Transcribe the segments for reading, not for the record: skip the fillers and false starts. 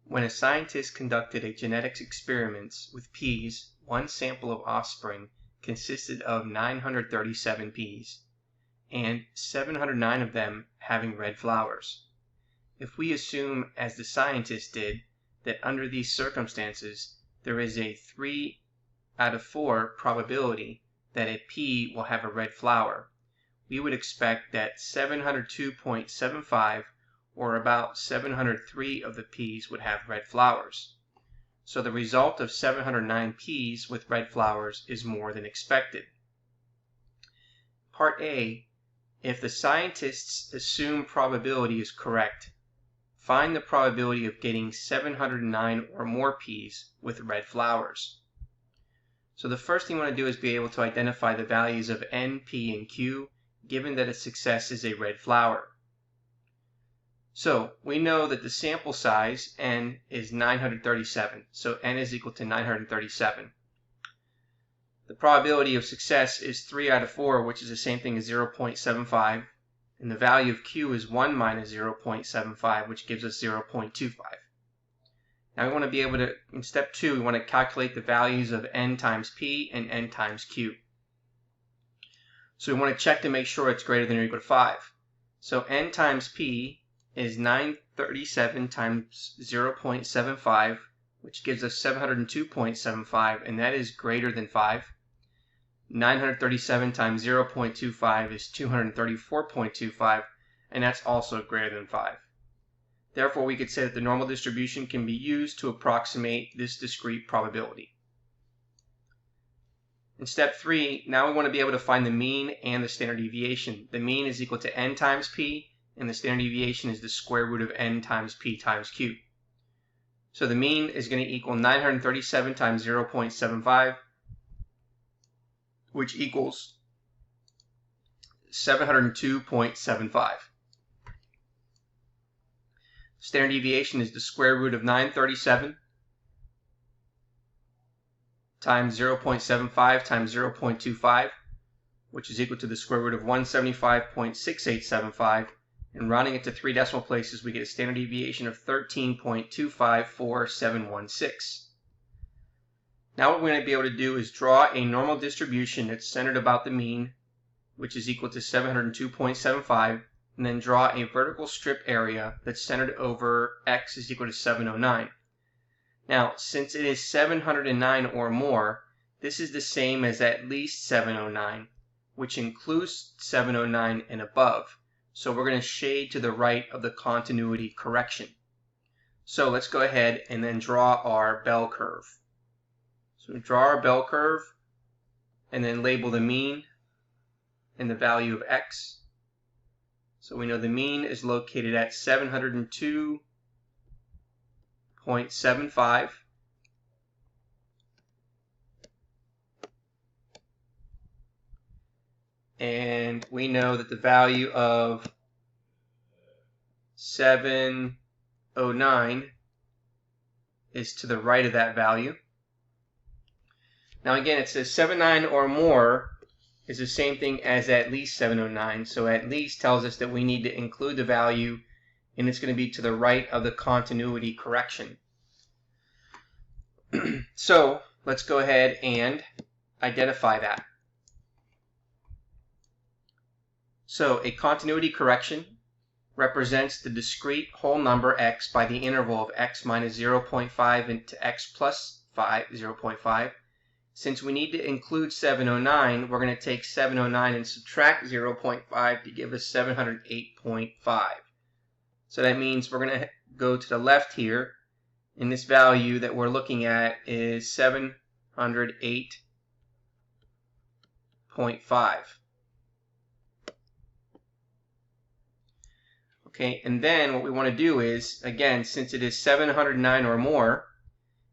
When a scientist conducted a genetics experiments with peas, one sample of offspring consisted of 937 peas, and 709 of them having red flowers. If we assume, as the scientist did, that under these circumstances there is a 3 out of 4 probability that a pea will have a red flower, we would expect that 702.75 or about 703 of the peas would have red flowers. So the result of 709 peas with red flowers is more than expected. Part A, if the scientist's assumed probability is correct, find the probability of getting 709 or more peas with red flowers. So the first thing you want to do is be able to identify the values of N, P, and Q, given that a success is a red flower. So we know that the sample size, N, is 937. So N is equal to 937. The probability of success is 3 out of 4, which is the same thing as 0.75. And the value of Q is 1 minus 0.75, which gives us 0.25. Now we want to be able to, in step 2, we want to calculate the values of N times P and N times Q. So we want to check to make sure it's greater than or equal to 5. So N times P is 937 times 0.75, which gives us 702.75, and that is greater than 5. 937 times 0.25 is 234.25, and that's also greater than 5. Therefore, we could say that the normal distribution can be used to approximate this discrete probability. In step 3, now we want to be able to find the mean and the standard deviation. The mean is equal to N times P, and the standard deviation is the square root of N times P times Q. So the mean is going to equal 937 times 0.75, which equals 702.75. Standard deviation is the square root of 937 times 0.75 times 0.25, which is equal to the square root of 175.6875. And rounding it to 3 decimal places, we get a standard deviation of 13.254716. Now what we're going to be able to do is draw a normal distribution that's centered about the mean, which is equal to 702.75, and then draw a vertical strip area that's centered over x is equal to 709. Now, since it is 709 or more, this is the same as at least 709, which includes 709 and above. So we're going to shade to the right of the continuity correction. So let's go ahead and then draw our bell curve. So we draw our bell curve and then label the mean and the value of x. So we know the mean is located at 702.75. And we know that the value of 709 is to the right of that value. Now again, it says 79 or more is the same thing as at least 709. So at least tells us that we need to include the value, and it's going to be to the right of the continuity correction. So let's go ahead and identify that. So a continuity correction represents the discrete whole number x by the interval of x minus 0.5 into x plus 0.5. Since we need to include 709, we're going to take 709 and subtract 0.5 to give us 708.5. So that means we're going to go to the left here, and this value that we're looking at is 708.5. Okay, and then what we want to do is, again, since it is 709 or more,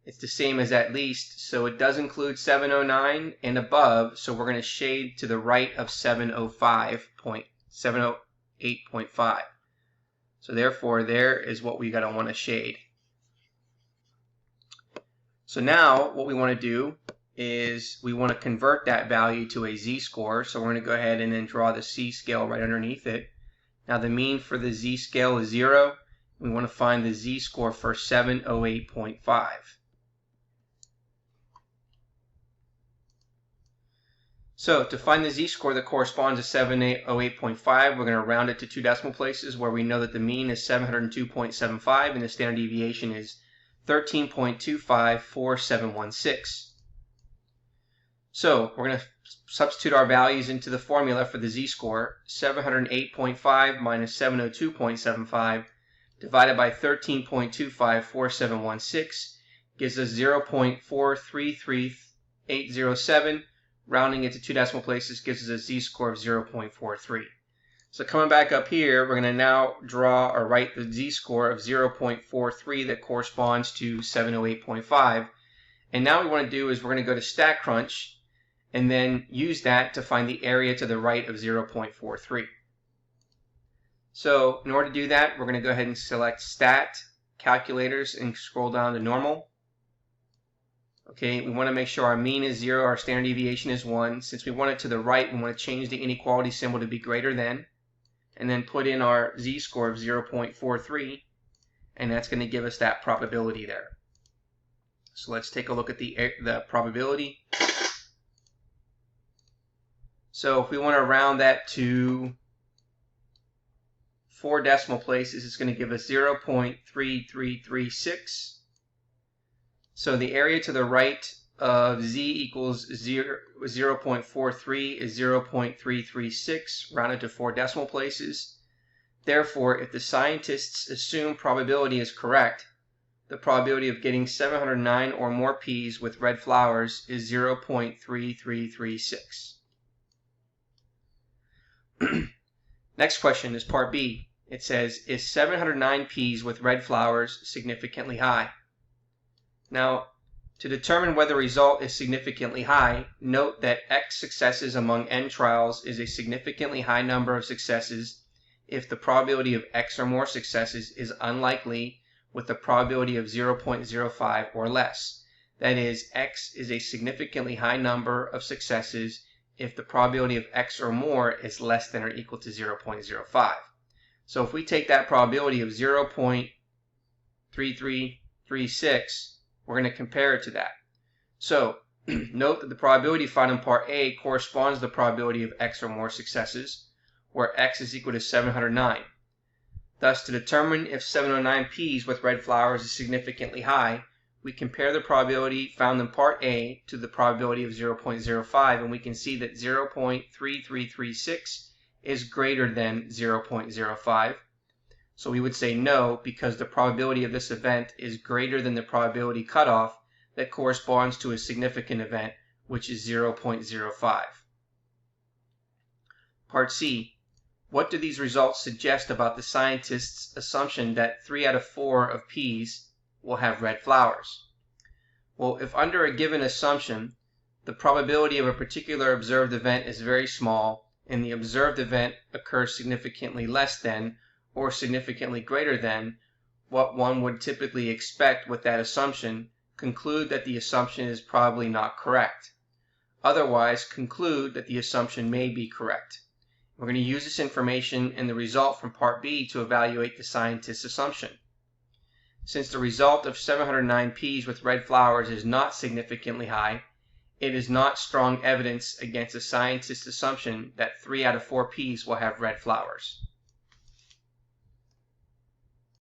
it's the same as at least, so it does include 709 and above, so we're going to shade to the right of 708.5. So therefore, there is what we're going to want to shade. So now what we want to do is we want to convert that value to a z-score, so we're going to go ahead and then draw the c-scale right underneath it. Now the mean for the z-scale is 0, We want to find the z-score for 708.5. So to find the z-score that corresponds to 708.5, we're going to round it to 2 decimal places where we know that the mean is 702.75 and the standard deviation is 13.254716. So we're going to substitute our values into the formula for the z-score. 708.5 minus 702.75 divided by 13.254716 gives us 0.433807. Rounding it to 2 decimal places gives us a z-score of 0.43. So coming back up here, we're going to now draw or write the z-score of 0.43 that corresponds to 708.5. And now what we want to do is we're going to go to StatCrunch and then use that to find the area to the right of 0.43. So in order to do that, we're going to go ahead and select Stat, Calculators, and scroll down to Normal. Okay, we want to make sure our mean is 0, our standard deviation is 1. Since we want it to the right, we want to change the inequality symbol to be greater than, and then put in our z-score of 0.43, and that's going to give us that probability there. So let's take a look at the probability. So if we want to round that to 4 decimal places, it's going to give us 0.3336. So the area to the right of z equals 0.43 is 0.336, rounded to 4 decimal places. Therefore, if the scientists assume probability is correct, the probability of getting 709 or more peas with red flowers is 0.3336. Next question is part B. It says, is 709 peas with red flowers significantly high? Now, to determine whether the result is significantly high, note that X successes among N trials is a significantly high number of successes if the probability of X or more successes is unlikely with a probability of 0.05 or less. That is, X is a significantly high number of successes if the probability of X or more is less than or equal to 0.05. So if we take that probability of 0.3336, we're going to compare it to that. So note that the probability found in part A corresponds to the probability of X or more successes, where X is equal to 709. Thus, to determine if 709 peas with red flowers is significantly high, we compare the probability found in part A to the probability of 0.05, and we can see that 0.3336 is greater than 0.05. So we would say no, because the probability of this event is greater than the probability cutoff that corresponds to a significant event, which is 0.05. Part C. What do these results suggest about the scientists' assumption that 3 out of 4 of peas will have red flowers? Well, if under a given assumption, the probability of a particular observed event is very small, and the observed event occurs significantly less than, or significantly greater than, what one would typically expect with that assumption, conclude that the assumption is probably not correct. Otherwise, conclude that the assumption may be correct. We're going to use this information and the result from part B to evaluate the scientist's assumption. Since the result of 709 peas with red flowers is not significantly high, it is not strong evidence against the scientist's assumption that 3 out of 4 peas will have red flowers.